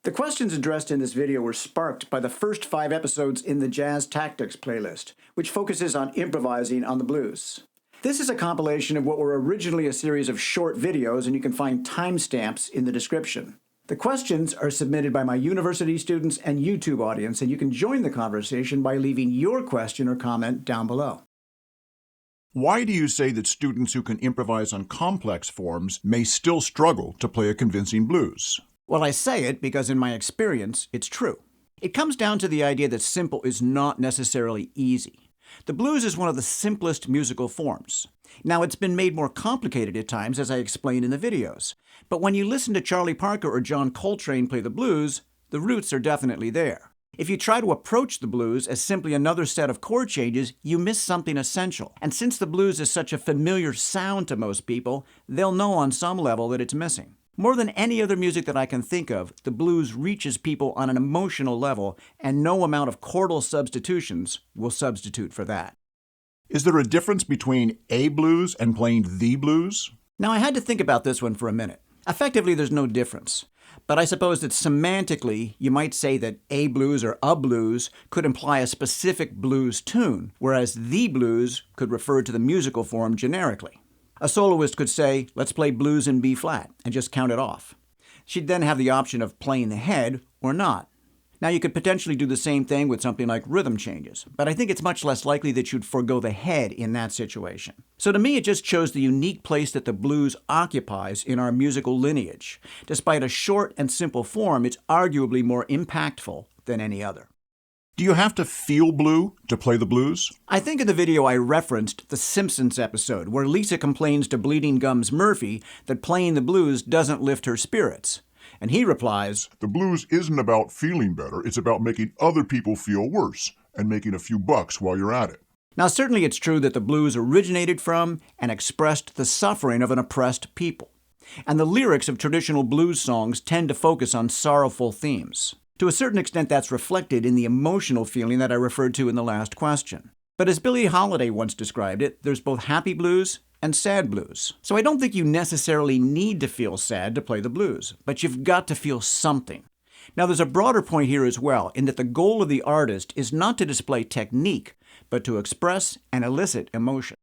The questions addressed in this video were sparked by the first 5 episodes in the Jazz Tactics playlist, which focuses on improvising on the blues. This is a compilation of what were originally a series of short videos, and you can find timestamps in the description. The questions are submitted by my university students and YouTube audience, and you can join the conversation by leaving your question or comment down below. Why do you say that students who can improvise on complex forms may still struggle to play a convincing blues? Well, I say it because in my experience, it's true. It comes down to the idea that simple is not necessarily easy. The blues is one of the simplest musical forms. Now, it's been made more complicated at times, as I explained in the videos. But when you listen to Charlie Parker or John Coltrane play the blues, the roots are definitely there. If you try to approach the blues as simply another set of chord changes, you miss something essential. And since the blues is such a familiar sound to most people, they'll know on some level that it's missing. More than any other music that I can think of, the blues reaches people on an emotional level, and no amount of chordal substitutions will substitute for that. Is there a difference between a blues and playing the blues? Now, I had to think about this one for a minute. Effectively, there's no difference. But I suppose that semantically, you might say that a blues or a blues could imply a specific blues tune, whereas the blues could refer to the musical form generically. A soloist could say, let's play blues in B flat, and just count it off. She'd then have the option of playing the head or not. Now, you could potentially do the same thing with something like rhythm changes, but I think it's much less likely that you'd forego the head in that situation. So to me, it just shows the unique place that the blues occupies in our musical lineage. Despite a short and simple form, it's arguably more impactful than any other. Do you have to feel blue to play the blues? I think in the video I referenced the Simpsons episode, where Lisa complains to Bleeding Gums Murphy that playing the blues doesn't lift her spirits. And he replies, "The blues isn't about feeling better, it's about making other people feel worse and making a few bucks while you're at it." Now, certainly it's true that the blues originated from and expressed the suffering of an oppressed people. And the lyrics of traditional blues songs tend to focus on sorrowful themes. To a certain extent, that's reflected in the emotional feeling that I referred to in the last question. But as Billie Holiday once described it, there's both happy blues and sad blues. So I don't think you necessarily need to feel sad to play the blues, but you've got to feel something. Now, there's a broader point here as well, in that the goal of the artist is not to display technique, but to express and elicit emotion.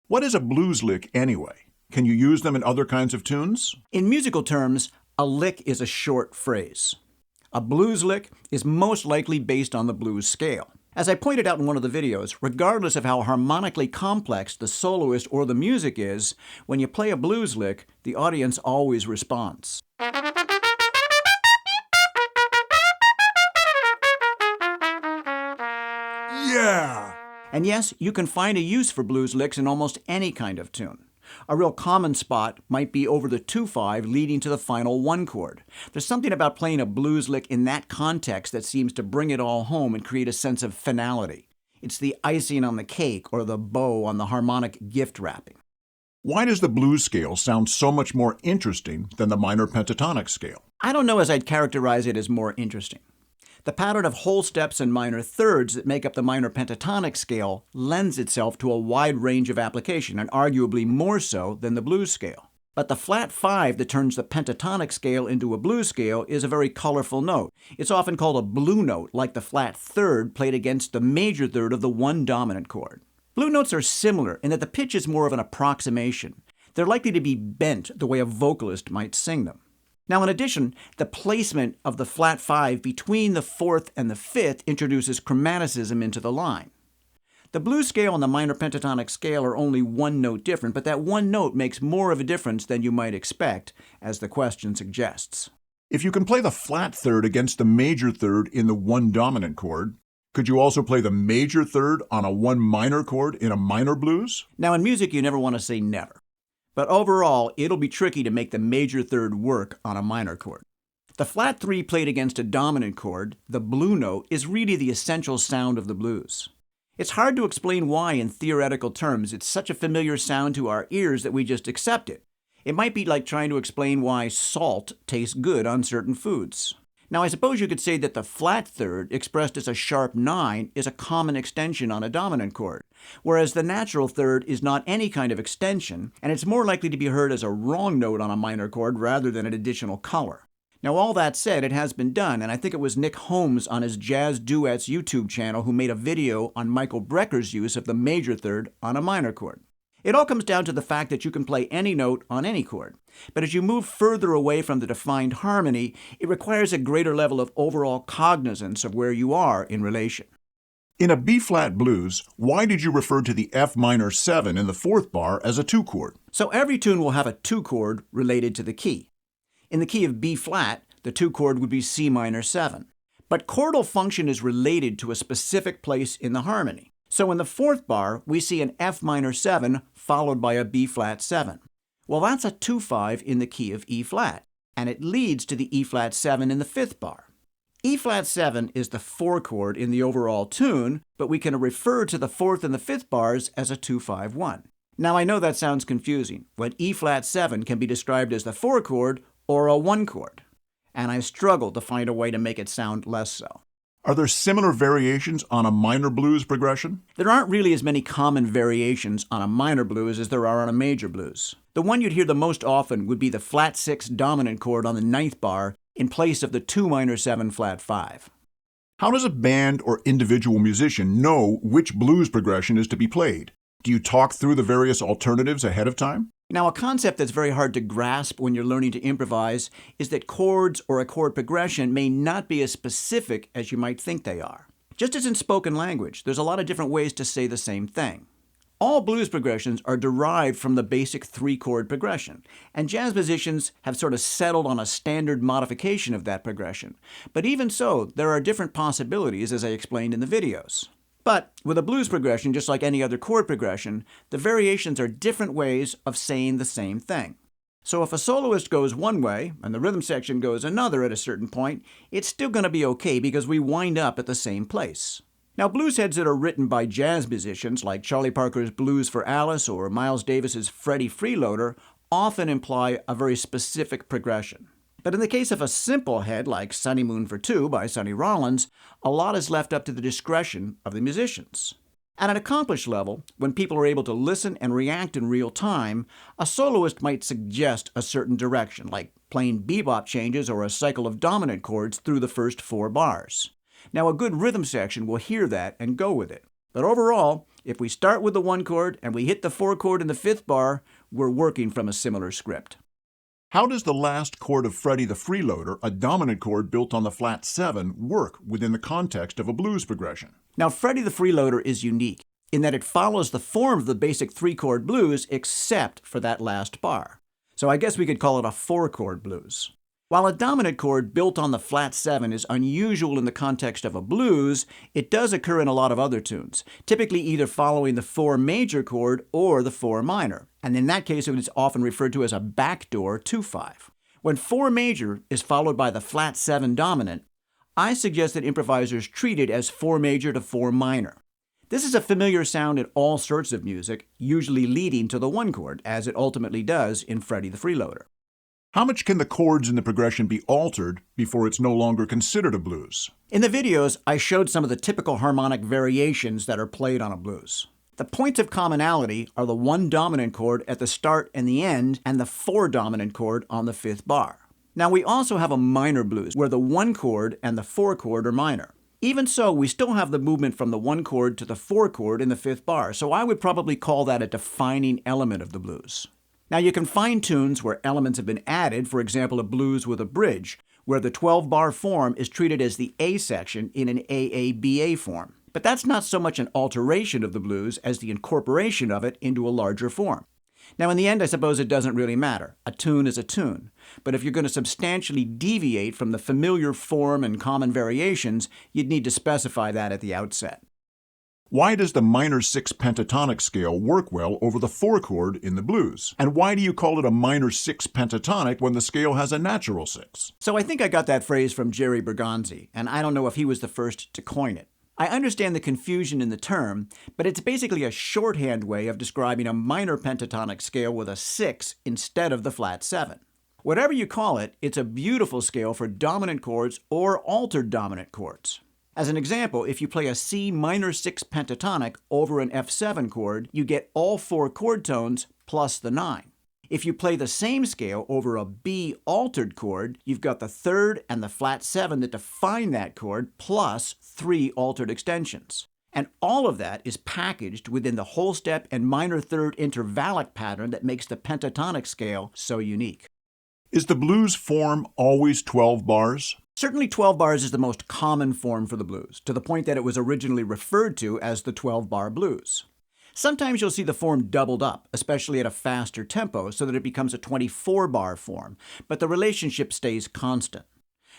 What is a blues lick anyway? Can you use them in other kinds of tunes? In musical terms, a lick is a short phrase. A blues lick is most likely based on the blues scale. As I pointed out in one of the videos, regardless of how harmonically complex the soloist or the music is, when you play a blues lick, the audience always responds. Yeah! And yes, you can find a use for blues licks in almost any kind of tune. A real common spot might be over the 2/5 leading to the final 1 chord. There's something about playing a blues lick in that context that seems to bring it all home and create a sense of finality. It's the icing on the cake or the bow on the harmonic gift wrapping. Why does the blues scale sound so much more interesting than the minor pentatonic scale? I don't know as I'd characterize it as more interesting. The pattern of whole steps and minor thirds that make up the minor pentatonic scale lends itself to a wide range of application, and arguably more so than the blues scale. But the flat 5 that turns the pentatonic scale into a blues scale is a very colorful note. It's often called a blue note, like the flat third played against the major third of the 1 dominant chord. Blue notes are similar in that the pitch is more of an approximation. They're likely to be bent the way a vocalist might sing them. Now, in addition, the placement of the flat 5 between the 4th and the 5th introduces chromaticism into the line. The blues scale and the minor pentatonic scale are only 1 note different, but that 1 note makes more of a difference than you might expect, as the question suggests. If you can play the flat third against the major third in the 1 dominant chord, could you also play the major third on a 1 minor chord in a minor blues? Now, in music, you never want to say never. But overall, it'll be tricky to make the major third work on a minor chord. The flat 3 played against a dominant chord, the blue note, is really the essential sound of the blues. It's hard to explain why in theoretical terms. It's such a familiar sound to our ears that we just accept it. It might be like trying to explain why salt tastes good on certain foods. Now, I suppose you could say that the flat third, expressed as a sharp 9, is a common extension on a dominant chord, whereas the natural third is not any kind of extension, and it's more likely to be heard as a wrong note on a minor chord rather than an additional color. Now, all that said, it has been done, and I think it was Nick Holmes on his Jazz Duets YouTube channel who made a video on Michael Brecker's use of the major third on a minor chord. It all comes down to the fact that you can play any note on any chord, but as you move further away from the defined harmony, it requires a greater level of overall cognizance of where you are in relation. In a B-flat blues, why did you refer to the F minor 7 in the fourth bar as a 2 chord? So every tune will have a 2 chord related to the key. In the key of B-flat, the 2 chord would be C minor 7. But chordal function is related to a specific place in the harmony. So in the fourth bar, we see an F minor 7 followed by a B-flat 7. Well, that's a 2-5 in the key of E-flat, and it leads to the E-flat 7 in the fifth bar. E-flat 7 is the 4 chord in the overall tune, but we can refer to the fourth and the fifth bars as a 2-5-1. Now, I know that sounds confusing, when E-flat 7 can be described as the 4 chord or a 1 chord, and I struggle to find a way to make it sound less so. Are there similar variations on a minor blues progression? There aren't really as many common variations on a minor blues as there are on a major blues. The one you'd hear the most often would be the flat 6 dominant chord on the ninth bar in place of the 2 minor 7 flat 5. How does a band or individual musician know which blues progression is to be played? Do you talk through the various alternatives ahead of time? Now, a concept that's very hard to grasp when you're learning to improvise is that chords or a chord progression may not be as specific as you might think they are. Just as in spoken language, there's a lot of different ways to say the same thing. All blues progressions are derived from the basic 3-chord progression, and jazz musicians have sort of settled on a standard modification of that progression. But even so, there are different possibilities, as I explained in the videos. But with a blues progression, just like any other chord progression, the variations are different ways of saying the same thing. So if a soloist goes one way and the rhythm section goes another at a certain point, it's still going to be okay because we wind up at the same place. Now, blues heads that are written by jazz musicians like Charlie Parker's Blues for Alice or Miles Davis's Freddie Freeloader often imply a very specific progression. But in the case of a simple head like Sunny Moon for Two by Sonny Rollins, a lot is left up to the discretion of the musicians. At an accomplished level, when people are able to listen and react in real time, a soloist might suggest a certain direction, like playing bebop changes or a cycle of dominant chords through the first 4 bars. Now, a good rhythm section will hear that and go with it. But overall, if we start with the 1 chord and we hit the 4 chord in the 5th bar, we're working from a similar script. How does the last chord of Freddie the Freeloader, a dominant chord built on the flat 7, work within the context of a blues progression? Now, Freddie the Freeloader is unique in that it follows the form of the basic 3-chord blues except for that last bar. So I guess we could call it a 4-chord blues. While a dominant chord built on the flat 7 is unusual in the context of a blues, it does occur in a lot of other tunes, typically either following the 4 major chord or the 4 minor. And in that case, it is often referred to as a backdoor 2-5. When 4 major is followed by the flat 7 dominant, I suggest that improvisers treat it as 4 major to 4 minor. This is a familiar sound in all sorts of music, usually leading to the 1 chord, as it ultimately does in Freddie the Freeloader. How much can the chords in the progression be altered before it's no longer considered a blues? In the videos, I showed some of the typical harmonic variations that are played on a blues. The points of commonality are the 1 dominant chord at the start and the end, and the 4 dominant chord on the 5th bar. Now, we also have a minor blues, where the 1 chord and the 4 chord are minor. Even so, we still have the movement from the 1 chord to the 4 chord in the 5th bar, so I would probably call that a defining element of the blues. Now, you can find tunes where elements have been added, for example, a blues with a bridge, where the 12-bar form is treated as the A section in an AABA form. But that's not so much an alteration of the blues as the incorporation of it into a larger form. Now, in the end, I suppose it doesn't really matter. A tune is a tune. But if you're going to substantially deviate from the familiar form and common variations, you'd need to specify that at the outset. Why does the minor 6 pentatonic scale work well over the 4 chord in the blues? And why do you call it a minor 6 pentatonic when the scale has a natural 6? So I think I got that phrase from Jerry Bergonzi, and I don't know if he was the first to coin it. I understand the confusion in the term, but it's basically a shorthand way of describing a minor pentatonic scale with a 6 instead of the flat 7. Whatever you call it, it's a beautiful scale for dominant chords or altered dominant chords. As an example, if you play a C minor 6 pentatonic over an F7 chord, you get all 4 chord tones plus the 9. If you play the same scale over a B altered chord, you've got the third and the flat 7 that define that chord, plus 3 altered extensions. And all of that is packaged within the whole step and minor third intervallic pattern that makes the pentatonic scale so unique. Is the blues form always 12 bars? Certainly 12 bars is the most common form for the blues, to the point that it was originally referred to as the 12-bar blues. Sometimes you'll see the form doubled up, especially at a faster tempo, so that it becomes a 24-bar form, but the relationship stays constant.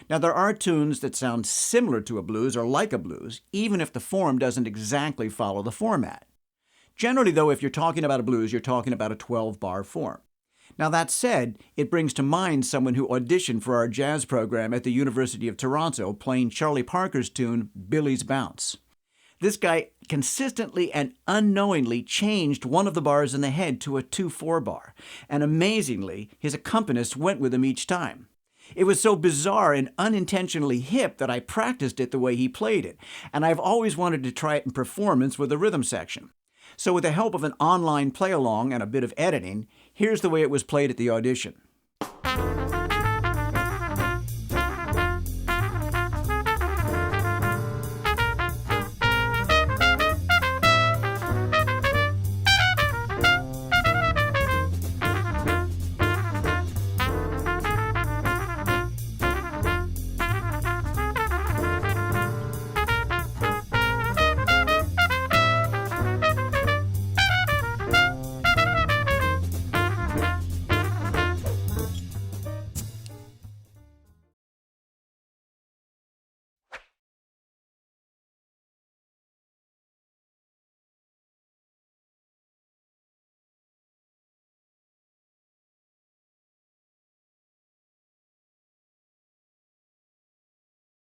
Now, there are tunes that sound similar to a blues or like a blues, even if the form doesn't exactly follow the format. Generally, though, if you're talking about a blues, you're talking about a 12-bar form. Now, that said, it brings to mind someone who auditioned for our jazz program at the University of Toronto playing Charlie Parker's tune, Billy's Bounce. This guy consistently and unknowingly changed one of the bars in the head to a 2/4 bar, and amazingly, his accompanist went with him each time. It was so bizarre and unintentionally hip that I practiced it the way he played it, and I've always wanted to try it in performance with a rhythm section. So with the help of an online play-along and a bit of editing, here's the way it was played at the audition.